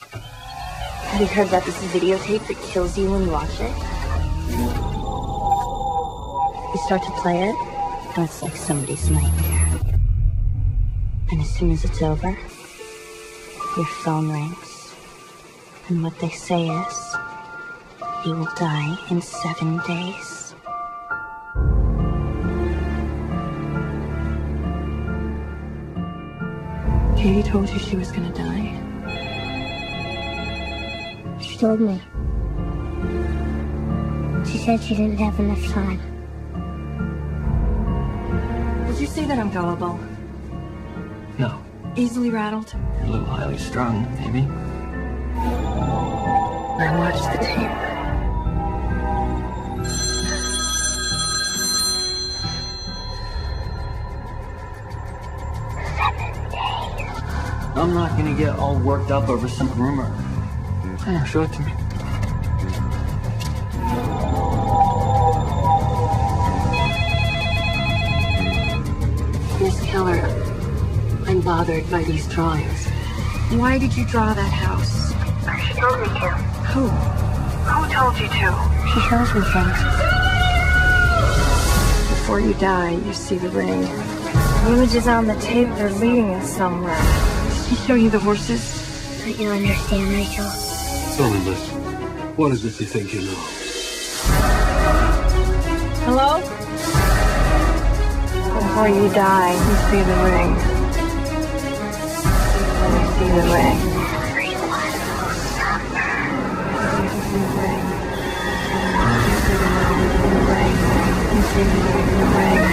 Have you heard about this videotape that kills you when you watch it? You start to play it, and it's like somebody's nightmare. And as soon as it's over, your phone rings. And what they say is, you will die in 7 days. Katie told you she was gonna die? She told me. She said she didn't have enough time. Would you say that I'm gullible? No. Easily rattled? You're a little highly strung, maybe. I watched the tape. I'm not gonna get all worked up over some rumor. Yeah, show it to me. Miss Keller, I'm bothered by these drawings. Why did you draw that house? She told me to. Who? Who told you to? She shows me things. Before you die, you see the ring. The images on the tape, they're leading us somewhere. Did she show you the horses? Don't you understand, Rachel? Tell me, miss, what is it you think you know? Hello? Before you die, you see the ring. You see the ring. Everyone will suffer. You see the ring. You see the ring.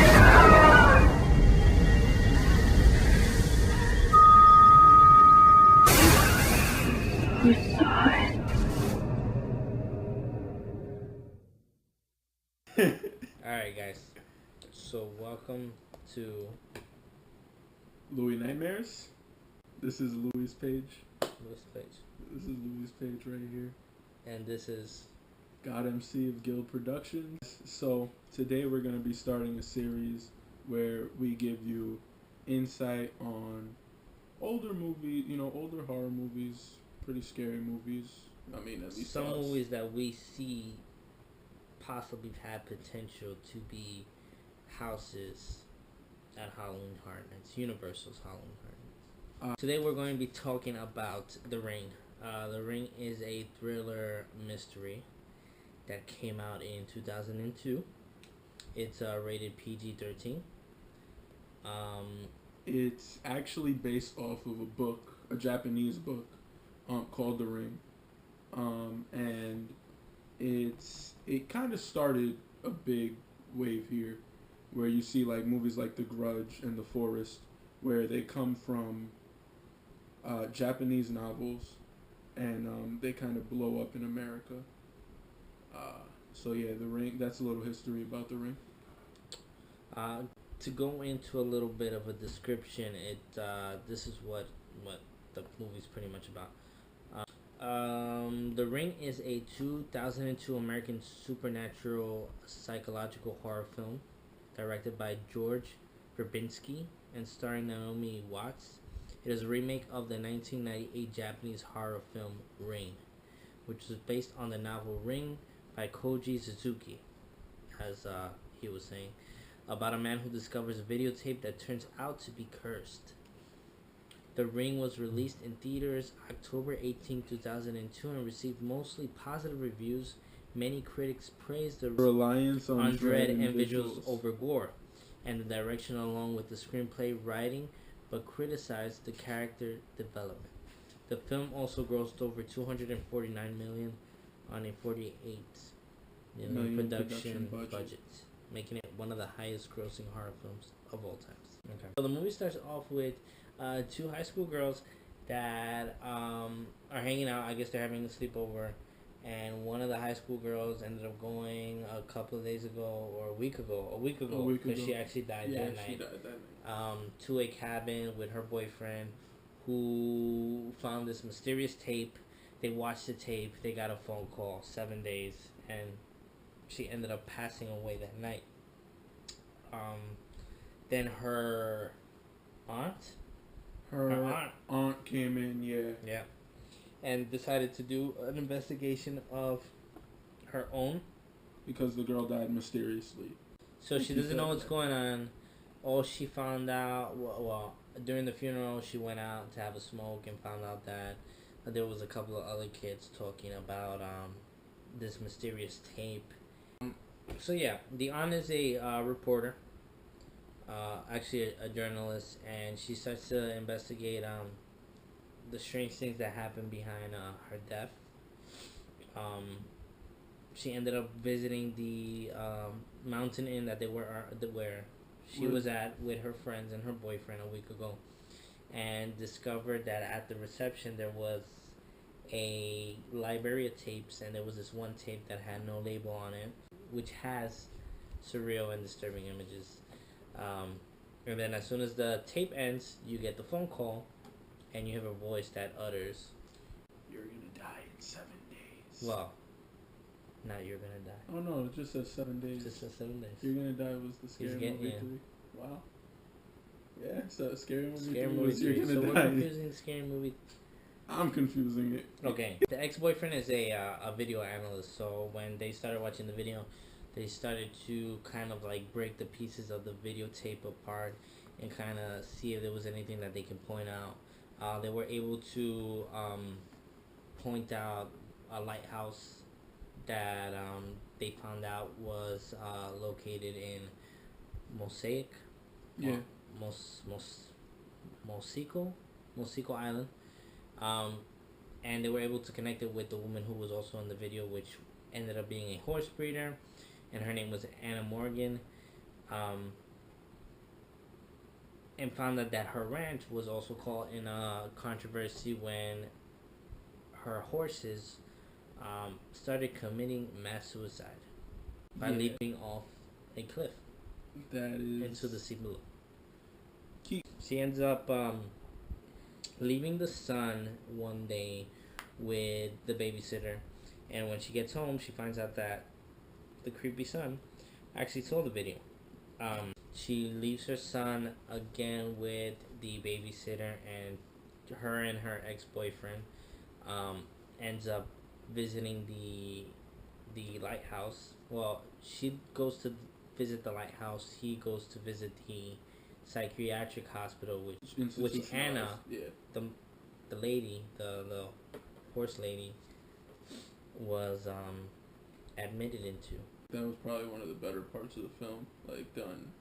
You saw it. Alright guys, so welcome to Louie Nightmares. This is Louie's page. Louie's page. This is Louie's page right here. And this is Emcee of Guild Productions. So today we're going to be starting a series where we give you insight on older movies, older horror movies, pretty scary movies. I mean, at least some us. movies that we see possibly have potential to be houses at Halloween Horror Nights, Universal's Halloween Horror Nights. Today we're going to be talking about The Ring. The Ring is a thriller mystery that came out in 2002. It's rated PG-13. It's actually based off of a book, a Japanese book, called The Ring. And it kind of started a big wave here, where you see like movies like The Grudge and The Forest, where they come from Japanese novels, and they kind of blow up in America. So yeah, The Ring. That's a little history about The Ring. To go into a little bit of a description, this is what the movie's pretty much about. The Ring is a 2002 American supernatural psychological horror film directed by George Verbinski and starring Naomi Watts. It is a remake of the 1998 Japanese horror film Ring, which is based on the novel Ring by Koji Suzuki, as he was saying, about a man who discovers a videotape that turns out to be cursed. The Ring was released in theaters October 18, 2002 and received mostly positive reviews. Many critics praised the reliance on dread and visuals over gore and the direction along with the screenplay writing, but criticized the character development. The film also grossed over $249 million on a $48 million production budget, making it one of the highest grossing horror films of all times. Okay. So the movie starts off with two high school girls that are hanging out. I guess they're having a sleepover, and one of the high school girls ended up going a couple of days ago, or a week ago, because she actually died that night. She died that night. To a cabin with her boyfriend, who found this mysterious tape. They watched the tape. They got a phone call, 7 days, and she ended up passing away that night. Then her aunt came in, yeah. and decided to do an investigation of her own. Because the girl died mysteriously. So she doesn't know what's going on. All she found out, well, during the funeral, she went out to have a smoke and found out that there was a couple of other kids talking about this mysterious tape. So yeah, the Aunt is a reporter, actually a journalist, and she starts to investigate the strange things that happened behind her death. She ended up visiting the mountain inn that where she was at with her friends and her boyfriend a week ago, and discovered that at the reception there was a library of tapes, and there was this one tape that had no label on it, which has surreal and disturbing images. And then as soon as the tape ends, you get the phone call, and you have a voice that utters, "You're gonna die in 7 days." well, not you're gonna die. Oh no, it just says 7 days. It just says 7 days. You're gonna die was the scary movie 3. Wow. Yeah, so scary movie 3 was You're Gonna So Die. we're confusing scary movie. I'm confusing it. Okay. The ex-boyfriend is a video analyst, so when they started watching the video, they started to kind of like break the pieces of the videotape apart and kind of see if there was anything that they can point out. They were able to point out a lighthouse that they found out was located in Mosaic, Yeah. Mosico Island, and they were able to connect it with the woman who was also in the video, which ended up being a horse breeder, and her name was Anna Morgan, and found out that her ranch was also caught in a controversy when her horses started committing mass suicide by leaping off a cliff That is into the sea below. She ends up leaving the son one day with the babysitter, and when she gets home, she finds out that the creepy son actually saw the video. She leaves her son again with the babysitter, and her ex-boyfriend ends up visiting the lighthouse. Well, she goes to visit the lighthouse. He goes to visit the psychiatric hospital, which Anna, the lady, the horse lady, was admitted into. That was probably one of the better parts of the film, like done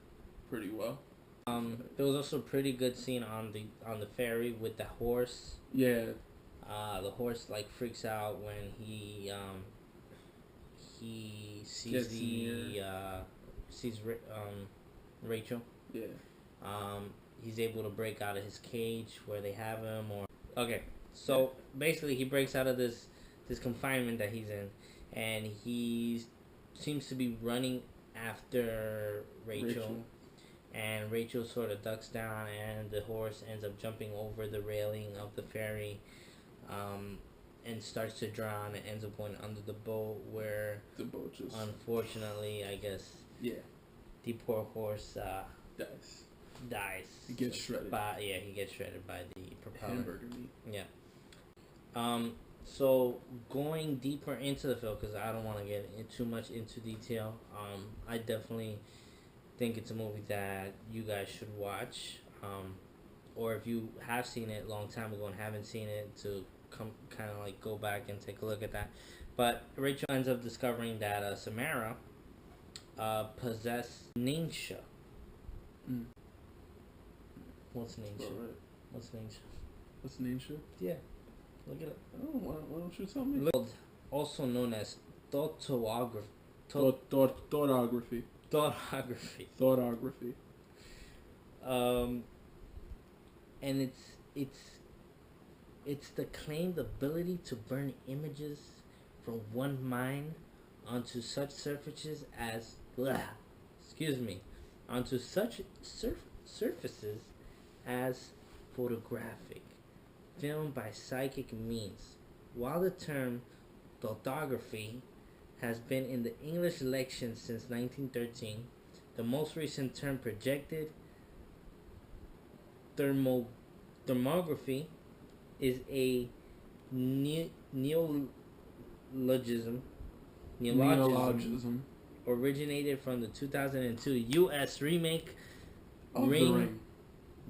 pretty well. There was also a pretty good scene on the ferry with the horse. Yeah. The horse like freaks out when he sees Rachel. Yeah. He's able to break out of his cage where they have him. So basically he breaks out of this confinement that he's in, and he seems to be running after Rachel. And Rachel sort of ducks down, and the horse ends up jumping over the railing of the ferry, and starts to drown, and ends up going under the boat, where the boat just, unfortunately, I guess, the poor horse dies. He gets shredded. He gets shredded by the propeller. Hamburger meat. Yeah. So going deeper into the film, because I don't want to get too much into detail, I definitely think it's a movie that you guys should watch, or if you have seen it a long time ago and haven't seen it, to come kind of like go back and take a look at that. But Rachel ends up discovering that Samara possessed Ninsha. What's Ninsha? Right. What's Ninsha? What's Ninsha? Yeah, look it up. Oh, why don't you tell me? Also known as thoughtography. Thoughtography. And it's the claimed ability to burn images from one mind onto such surfaces as onto such surfaces as photographic, filmed by psychic means. While the term thoughtography has been in the English lexicon since 1913, the most recent term projected thermography is a Neologism originated from the 2002 U.S. remake of The Ring.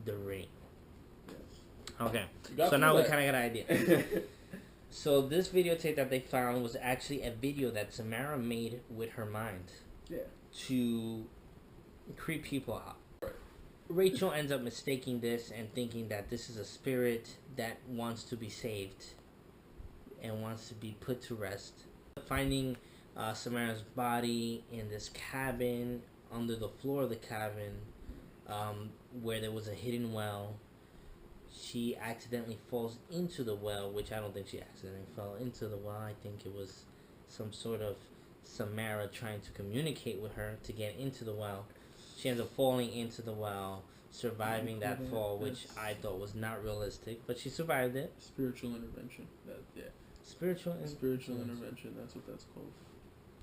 The Ring. Yes. Okay, so now we kind of got an idea. So this videotape that they found was actually a video that Samara made with her mind. Yeah. To creep people out. Right. Rachel ends up mistaking this and thinking that this is a spirit that wants to be saved and wants to be put to rest. Finding Samara's body in this cabin, under the floor of the cabin, where there was a hidden well. She accidentally falls into the well, which I don't think she accidentally fell into the well. I think it was some sort of Samara trying to communicate with her to get into the well. She ends up falling into the well, surviving that fall, which I thought was not realistic, but she survived it. Spiritual intervention. Spiritual intervention. That's what that's called.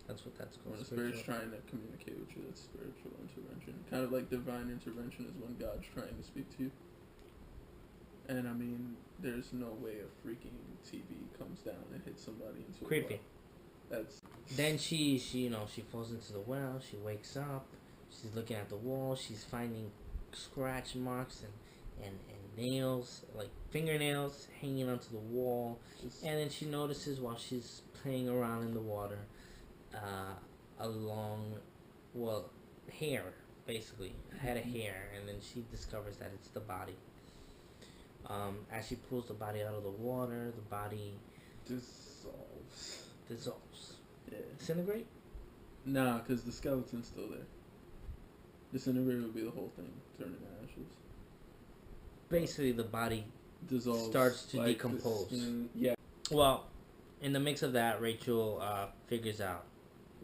That's what that's called. When the spirit's trying to communicate with you, that's spiritual intervention. Kind of like divine intervention is when God's trying to speak to you. And I mean, there's no way a freaking TV comes down and hits somebody into creepy. A well. That's then she falls into the well. She wakes up. She's looking at the wall. She's finding scratch marks and nails, like fingernails, hanging onto the wall. And then she notices while she's playing around in the water, a long, hair, basically, a head of hair. And then she discovers that it's the body. As she pulls the body out of the water, the body dissolves. Yeah. Disintegrate? Nah, because the skeleton's still there. Disintegrate would be the whole thing, turning to ashes. Basically, the body dissolves, starts to decompose. Yeah. Well, in the mix of that, Rachel figures out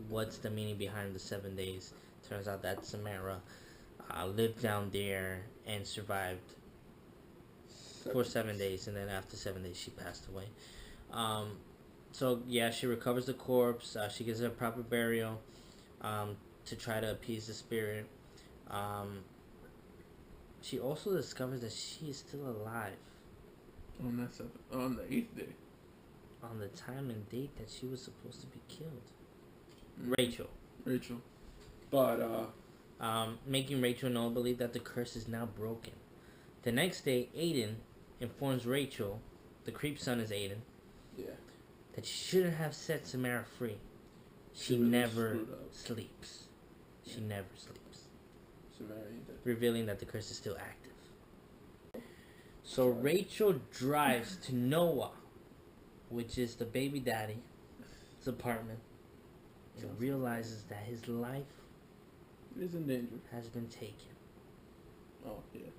what's the meaning behind the 7 days. Turns out that Samara lived down there and survived for 7 days, and then after 7 days she passed away. So yeah, she recovers the corpse. She gives it a proper burial to try to appease the spirit. She also discovers that she is still alive on the 8th day, on the time and date that she was supposed to be killed. Rachel, but making Rachel know believe that the curse is now broken. The next day, Aiden informs Rachel, the creep son is Aiden, that she shouldn't have set Samara free. She really never sleeps. She never sleeps. Revealing that the curse is still active. So Rachel drives to Noah, which is the baby daddy's apartment, and realizes that his life is in danger. Has been taken. Oh, yeah.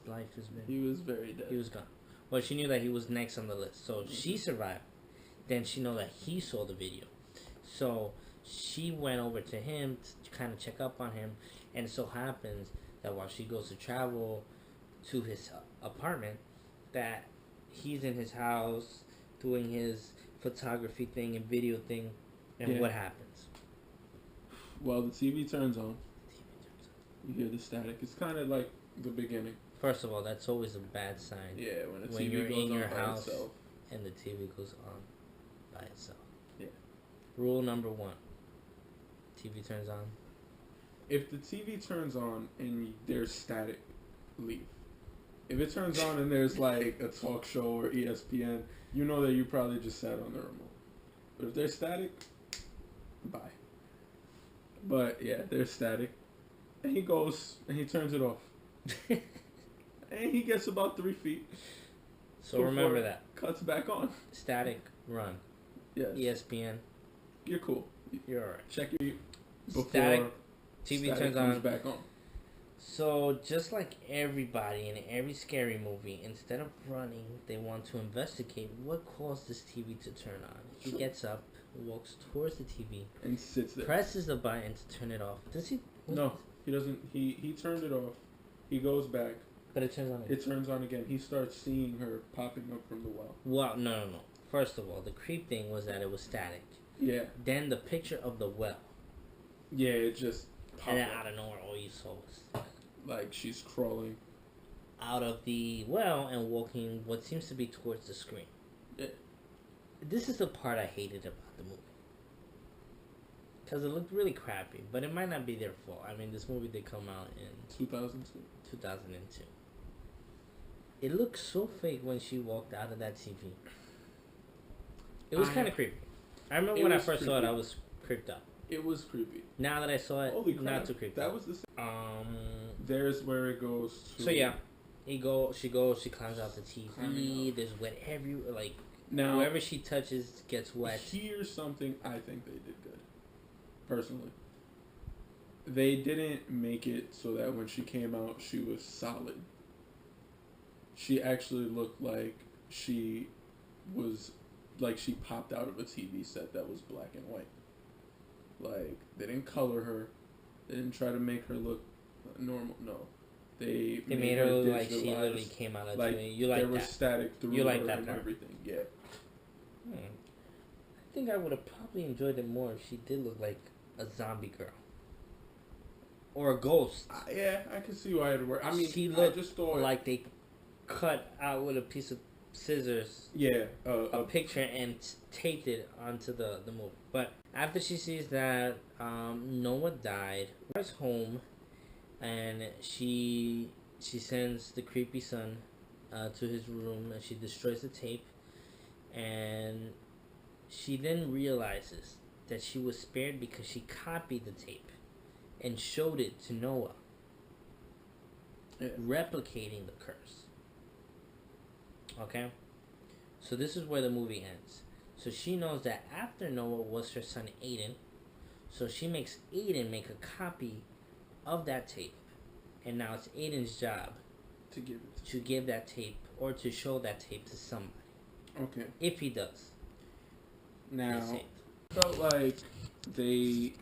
Life has been... He was very dead. He was gone. Well, she knew that he was next on the list. So she survived. Then she know that he saw the video. So she went over to him to kind of check up on him. And it so happens that while she goes to travel to his apartment, that he's in his house doing his photography thing and video thing. And what happens? Well, the TV turns on. You hear the static. It's kind of like the beginning. First of all, that's always a bad sign. Yeah, when the when TV you're goes in on your by house itself. And the TV goes on by itself. Yeah. Rule number 1. TV turns on. If the TV turns on and there's static, leave. If it turns on and there's like a talk show or ESPN, you know that you probably just sat on the remote. But if there's static, bye. But yeah, there's static. And he goes and he turns it off. And he gets about 3 feet. So remember that. Cuts back on. Static, run. Yes. ESPN. You're cool. You're alright. Check your before static. TV static turns comes on. back on. So just like everybody in every scary movie, instead of running, they want to investigate what caused this TV to turn on. He gets up, walks towards the TV, and sits there. Presses the button to turn it off. Does he? No, he doesn't. He turned it off. He goes back. But it turns on again. It turns on again. He starts seeing her popping up from the well. Well, no. First of all, the creep thing was that it was static. Yeah. Then the picture of the well. Yeah, it just popped. And then out of nowhere, all you saw was... like she's crawling. out of the well and walking what seems to be towards the screen. Yeah. This is the part I hated about the movie. Because it looked really crappy, but it might not be their fault. I mean, this movie did come out in 2002. 2002. It looked so fake when she walked out of that TV. It was kind of creepy. I remember when I first saw it, I was creeped out. It was creepy. Now that I saw it, Holy crap, not too creepy. That was the same. There's where it goes to. So yeah, she climbs out the TV. There's wet everywhere. Like, now, whoever she touches gets wet. Here's something I think they did good. Personally, they didn't make it so that when she came out, she was solid. She actually looked like she was, like she popped out of a TV set that was black and white. Like, they didn't color her. They didn't try to make her look normal. No. They made her look like she literally came out of like TV. You like there that. was static through you like her that and part. everything. Yeah. I think I would have probably enjoyed it more if she did look like a zombie girl. Or a ghost. Yeah, I can see why it worked. I mean, she looked I just thought like they cut out with a piece of scissors a picture and taped it onto the movie. But after she sees that Noah died, goes home and she sends the creepy son to his room and she destroys the tape, and she then realizes that she was spared because she copied the tape and showed it to Noah, replicating the curse. Okay? So this is where the movie ends. So she knows that after Noah was her son Aiden, so she makes Aiden make a copy of that tape, and now it's Aiden's job to give that tape or to show that tape to somebody. Okay. If he does. Now, felt like they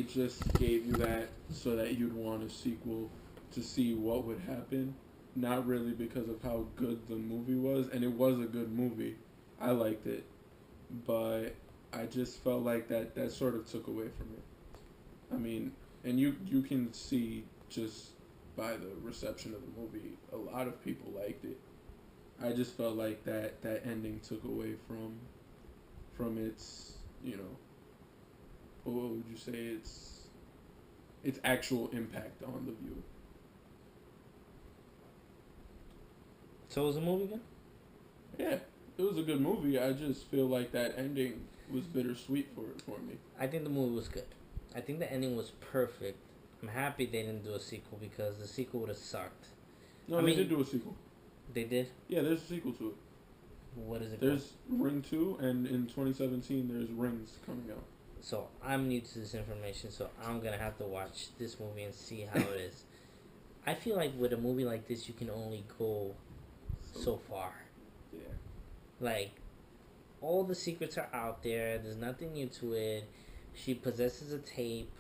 just gave you that so that you'd want a sequel to see what would happen. Not really because of how good the movie was, and it was a good movie. I liked it, but I just felt like that sort of took away from it. I mean, and you can see just by the reception of the movie, a lot of people liked it. I just felt like that ending took away from its, you know, what would you say, its actual impact on the viewer. So was the movie good? Yeah, it was a good movie. I just feel like that ending was bittersweet for me. I think the movie was good. I think the ending was perfect. I'm happy they didn't do a sequel because the sequel would have sucked. No, they did do a sequel. They did? Yeah, there's a sequel to it. What is it There's Ring 2, and in 2017 there's Rings coming out. So I'm new to this information, so I'm going to have to watch this movie and see how it is. I feel like with a movie like this, you can only go so far. Yeah. Like, all the secrets are out there. There's nothing new to it. She possesses a tape.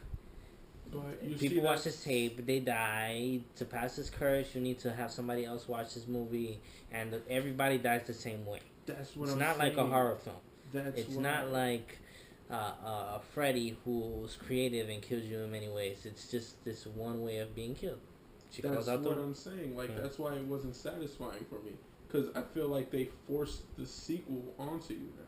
People watch this tape, they die. To pass this curse, you need to have somebody else watch this movie, and everybody dies the same way. That's what it's I'm not saying. like a horror film. It's not like Freddy, who's creative and kills you in many ways. It's just this one way of being killed. She that's calls out what I'm saying. Like, that's why it wasn't satisfying for me. Because I feel like they forced the sequel onto you now.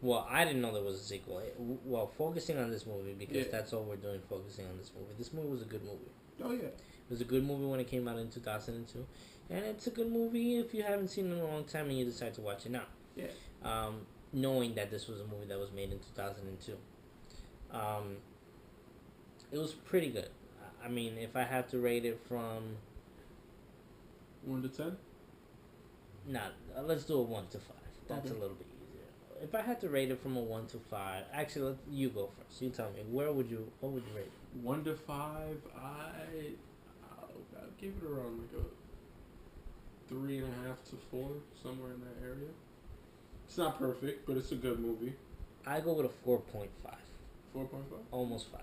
Well, I didn't know there was a sequel. Well, focusing on this movie, because that's all we're doing, focusing on this movie. This movie was a good movie. Oh, yeah. It was a good movie when it came out in 2002. And it's a good movie if you haven't seen it in a long time and you decide to watch it now. Yeah. Knowing that this was a movie that was made in 2002. It was pretty good. I mean, if I had to rate it from 1 to 10? Let's do a 1 to 5. That's a little bit easier. If I had to rate it from a 1 to 5, actually, you go first. You tell me, what would you rate it? 1 to 5, I'll give it around like a 3.5 to 4, somewhere in that area. It's not perfect, but it's a good movie. I go with a 4.5. 4.5? Almost 5.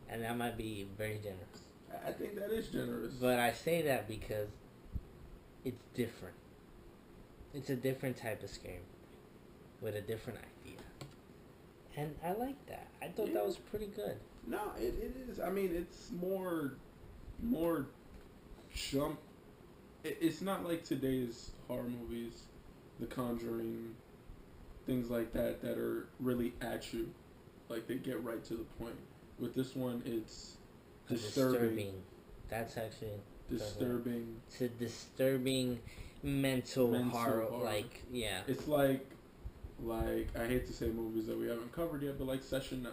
And that might be very generous. I think that is generous. But I say that because it's different. It's a different type of scary movie with a different idea. And I like that. I thought that was pretty good. No, it is. I mean, it's more jump. It's not like today's horror movies, The Conjuring, things like that are really at you, like they get right to the point. With this one, it's disturbing. That's actually disturbing. It's a disturbing mental horror. Like, yeah. It's like I hate to say movies that we haven't covered yet, but like Session 9.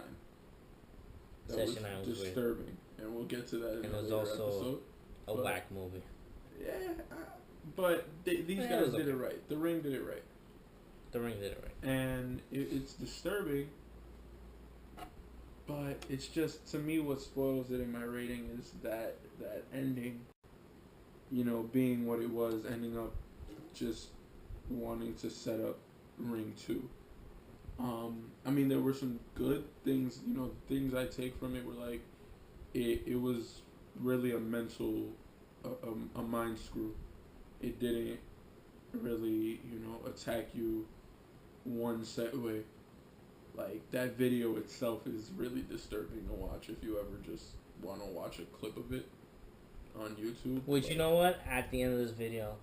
Session 9 was disturbing, weird. and we'll get to that in and a later later episode. A whack movie. Yeah, but these guys did it right. The Ring did it right. The Ring did it right. And it's disturbing, but it's just, to me, what spoils it in my rating is that ending, you know, being what it was, ending up just wanting to set up Ring 2. I mean, there were some good things, you know, things I take from it were like, it was really a mental, a mind screw. It didn't really, you know, attack you one set way. Like, that video itself is really disturbing to watch if you ever just want to watch a clip of it on YouTube. Which, you know what? At the end of this video,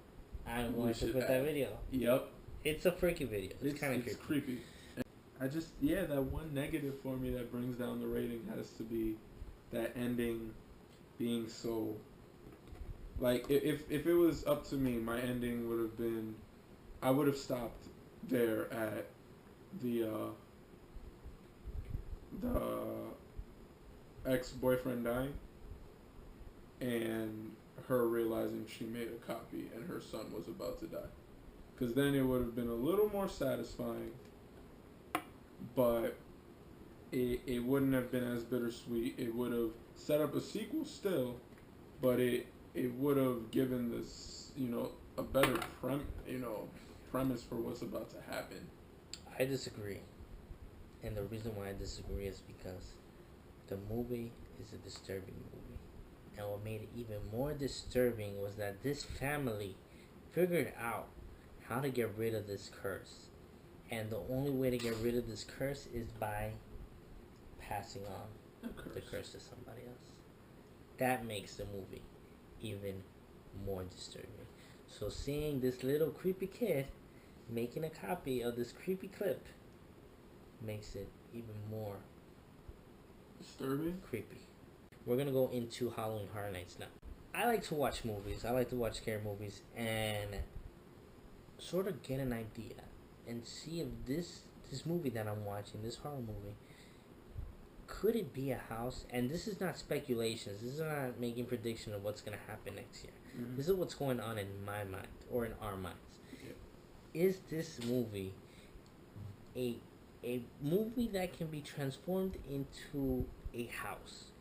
I'm going to put that video. Yep. It's a freaky video. It's kind of creepy. It's creepy. I just, that one negative for me that brings down the rating has to be that ending being so, like, if it was up to me, my ending would have been, I would have stopped there at the ex-boyfriend dying and her realizing she made a copy and her son was about to die. Because then it would have been a little more satisfying, but it wouldn't have been as bittersweet. It would have set up a sequel still, but it would have given this, you know, a better premise for what's about to happen. I disagree. And the reason why I disagree is because the movie is a disturbing movie. And what made it even more disturbing was that this family figured out how to get rid of this curse. And the only way to get rid of this curse is by passing on the curse to somebody else. That makes the movie even more disturbing. So seeing this little creepy kid making a copy of this creepy clip makes it even more disturbing, creepy. We're gonna go into Halloween Horror Nights now. I like to watch movies. I like to watch scary movies and sort of get an idea and see if this movie that I'm watching, this horror movie, could it be a house? And this is not speculations. This is not making prediction of what's gonna happen next year. Mm-hmm. This is what's going on in my mind or in our minds. Yeah. Is this movie a movie that can be transformed into a house?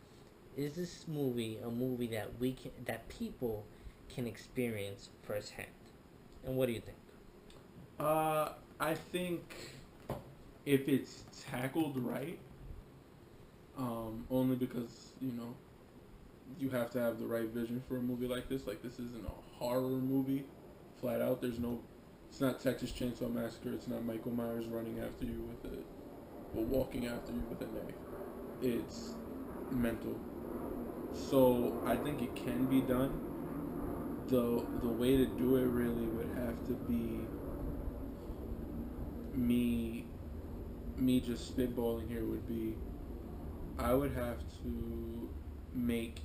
Is this movie a movie that people can experience firsthand? And what do you think? I think if it's tackled right, only because, you know, you have to have the right vision for a movie like this. Like, this isn't a horror movie, flat out. It's not Texas Chainsaw Massacre. It's not Michael Myers running after you walking after you with a knife. It's mental. So I think it can be done. The way to do it really would have to be me just spitballing here would be, I would have to make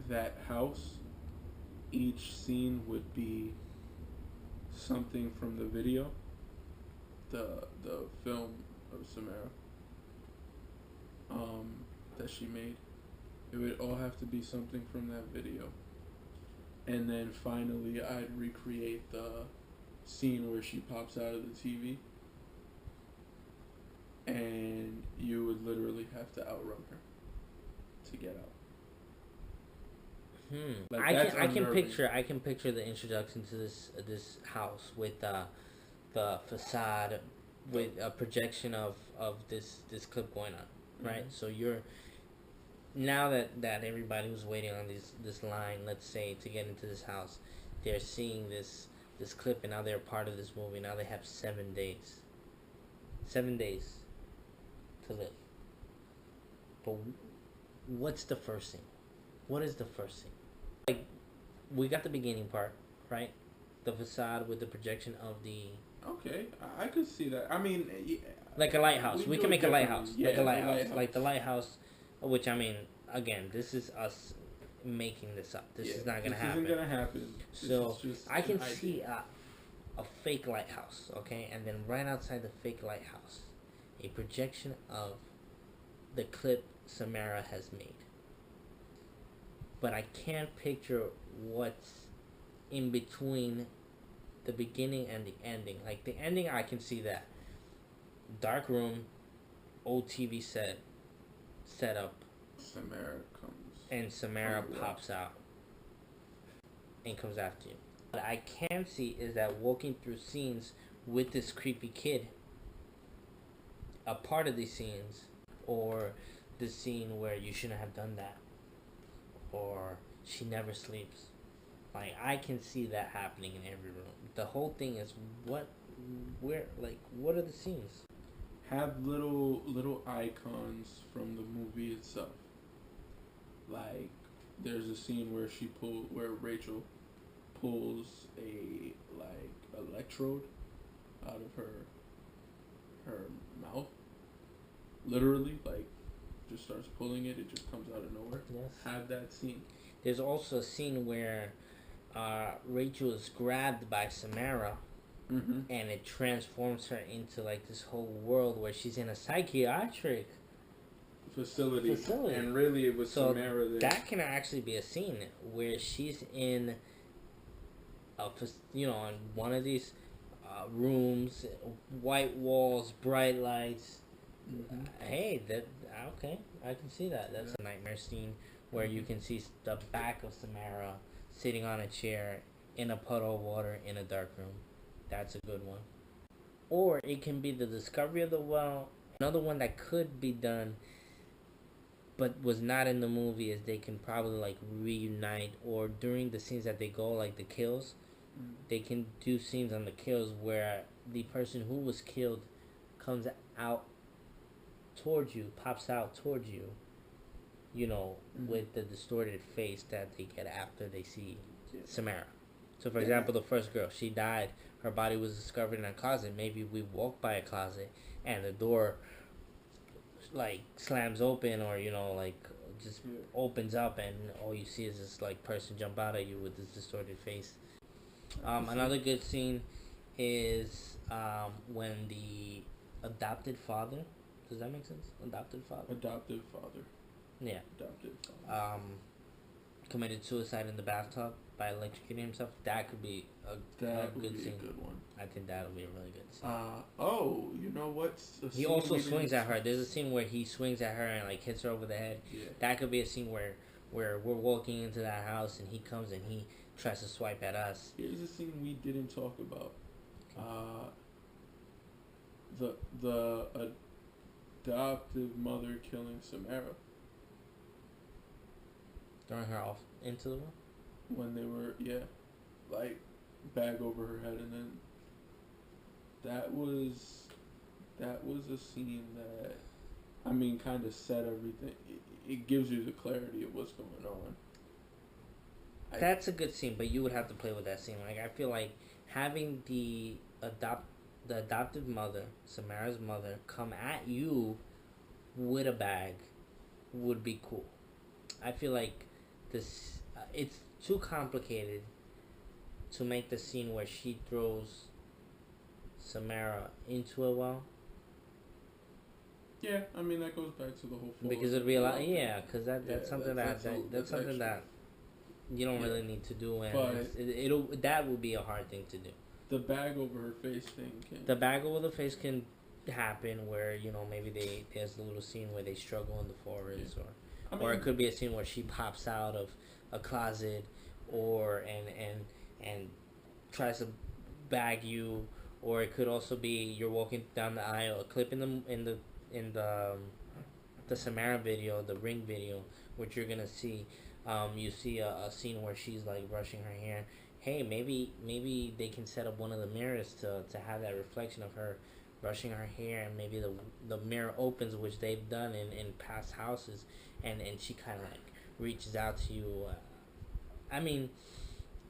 that house, each scene would be something from the video, the film of Samara, that she made. It would all have to be something from that video. And then finally I'd recreate the scene where she pops out of the TV. And you would literally have to outrun her to get out. Like, I can picture the introduction to this house with the facade with a projection of this clip going on, right? Mm-hmm. So you're now that everybody was waiting on this line, let's say, to get into this house, they're seeing this clip, and now they're part of this movie. Now they have 7 days. 7 days to live. But what's the first thing? What is the first thing? Like, we got the beginning part, right? The facade with the projection of the Okay, I could see that. I mean, like a lighthouse. We do can it make a differently. lighthouse, Yeah, like a the lighthouse, like the lighthouse. Which I mean, again, this is us making this up. This is not gonna happen. This isn't gonna happen. So This is just I can an see idea. a fake lighthouse, okay, and then right outside the fake lighthouse, a projection of the clip Samara has made. But I can't picture what's in between the beginning and the ending. Like the ending, I can see that dark room, old TV set up, Samara comes. and Samara Oh, yeah. pops out and comes after you. What I can see is that walking through scenes with this creepy kid, a part of these scenes, or the scene where you shouldn't have done that, or she never sleeps. Like, I can see that happening in every room. The whole thing is what are the scenes? Have little icons from the movie itself. Like, there's a scene where Rachel pulls a electrode out of her mouth. Literally, like, just starts pulling it. It just comes out of nowhere. Yes. Have that scene. There's also a scene where Rachel is grabbed by Samara, Mm-hmm. and it transforms her into like this whole world where she's in a psychiatric Facility. Facility. And really, it was So Samara that can actually be a scene where she's in in one of these rooms, white walls, bright lights. Mhm. Hey, okay, I can see that. That's a nightmare scene where you can see the back of Samara sitting on a chair in a puddle of water in a dark room. That's a good one. Or it can be the discovery of the well. Another one that could be done but was not in the movie is they can probably like reunite, or during the scenes that they go, like the kills, they can do scenes on the kills where the person who was killed comes out towards you, pops out towards you, with the distorted face that they get after they see Samara. So for example, the first girl, she died, her body was discovered in a closet. Maybe we walk by a closet and the door like slams open, or just opens up, and all you see is this like person jump out at you with this distorted face. Another good scene is when the adopted father, does that make sense? Adopted father, yeah, committed suicide in the bathtub by electrocuting himself. That could be a good scene. A good one. I think that'll be a really good scene. You know what? He also swings at her. There's a scene where he swings at her and like hits her over the head. Yeah. That could be a scene where we're walking into that house and he comes and he tries to swipe at us. Here's a scene we didn't talk about. The adoptive mother killing Samara Throwing her off into the room. when they were like bag over her head, and then that was a scene that kind of set everything. It gives you the clarity of what's going on. That's a good scene, but you would have to play with that scene. Like, I feel like having the adoptive mother, Samara's mother, come at you with a bag would be cool. I feel like this it's too complicated to make the scene where she throws Samara into a well. Yeah, that goes back to the whole. Because it'd be a lot, because that's something that's something extra. that you don't really need to do, and But that would be a hard thing to do. The bag over her face thing can. The bag over the face can happen where maybe there's a little scene where they struggle in the forest, or it could be a scene where she pops out of a closet, or and tries to bag you, or it could also be you're walking down the aisle, a clip in the Samara video, the Ring video, which you're gonna see. You see a scene where she's like brushing her hair. Hey, maybe they can set up one of the mirrors to have that reflection of her brushing her hair, and maybe the mirror opens, which they've done in past houses, and she kind of like reaches out to you.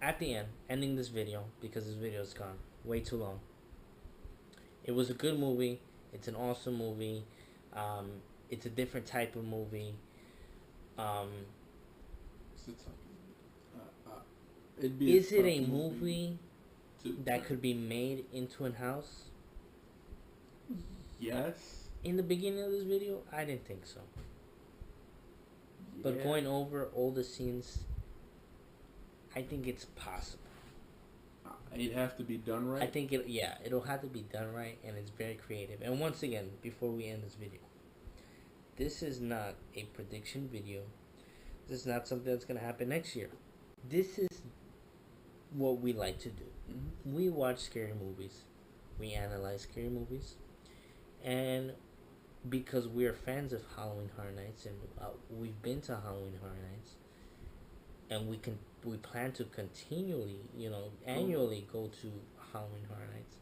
at the end, ending this video, because this video is gone way too long. It was a good movie. It's an awesome movie. It's a different type of movie. Is it a movie that could be made into a house? Yes. In the beginning of this video, I didn't think so. But going over all the scenes, I think it's possible. It'd have to be done right. I think it'll have to be done right, and it's very creative. And once again, before we end this video, this is not a prediction video. This is not something that's gonna happen next year. This is what we like to do. Mm-hmm. We watch scary movies. We analyze scary movies, and because we're fans of Halloween Horror Nights, and we've been to Halloween Horror Nights, and we plan to continually, annually go to Halloween Horror Nights.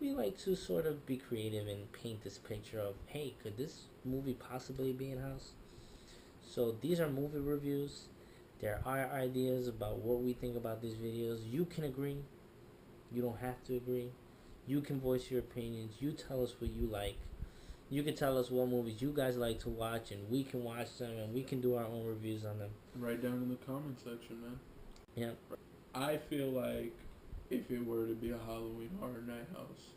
We like to sort of be creative and paint this picture of, hey, could this movie possibly be in house? So these are movie reviews. There are ideas about what we think about these videos. You can agree. You don't have to agree. You can voice your opinions. You tell us what you like. You can tell us what movies you guys like to watch, and we can watch them, and we can do our own reviews on them. Right down in the comment section, man. Yeah. I feel like if it were to be a Halloween Horror Night house,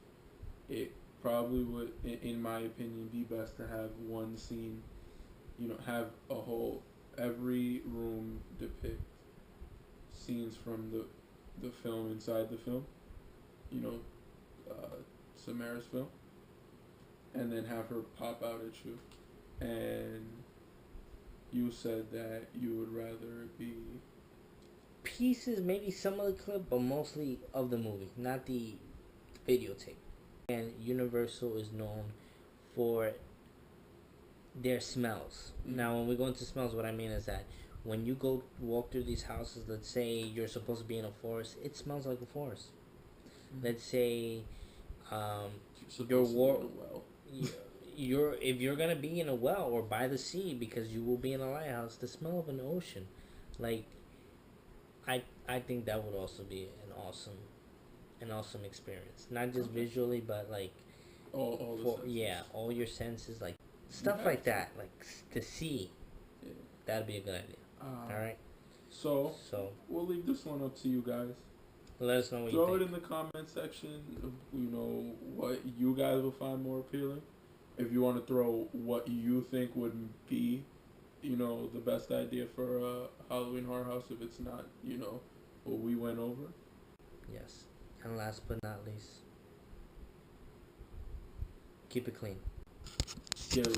it probably would, in my opinion, be best to have one scene, have every room depict scenes from the film inside the film, Samara's film, and then have her pop out at you. And you said that you would rather it be pieces, maybe some of the clip, but mostly of the movie, not the videotape. And Universal is known for their smells. Mm-hmm. Now, when we go into smells, what I mean is that when you go walk through these houses, let's say you're supposed to be in a forest, it smells like a forest. Mm-hmm. Let's say if you're gonna be in a well or by the sea, because you will be in a lighthouse, the smell of an ocean, like I think that would also be an awesome experience, not just visually, but like all your senses, like stuff like that, like the sea. Yeah. That'd be a good idea. All right. So we'll leave this one up to you guys. Let us know what you think. Throw it in the comment section. What you guys will find more appealing. If you want to throw what you think would be, the best idea for a Halloween horror house, if it's not, what we went over. Yes. And last but not least, keep it clean. Scary.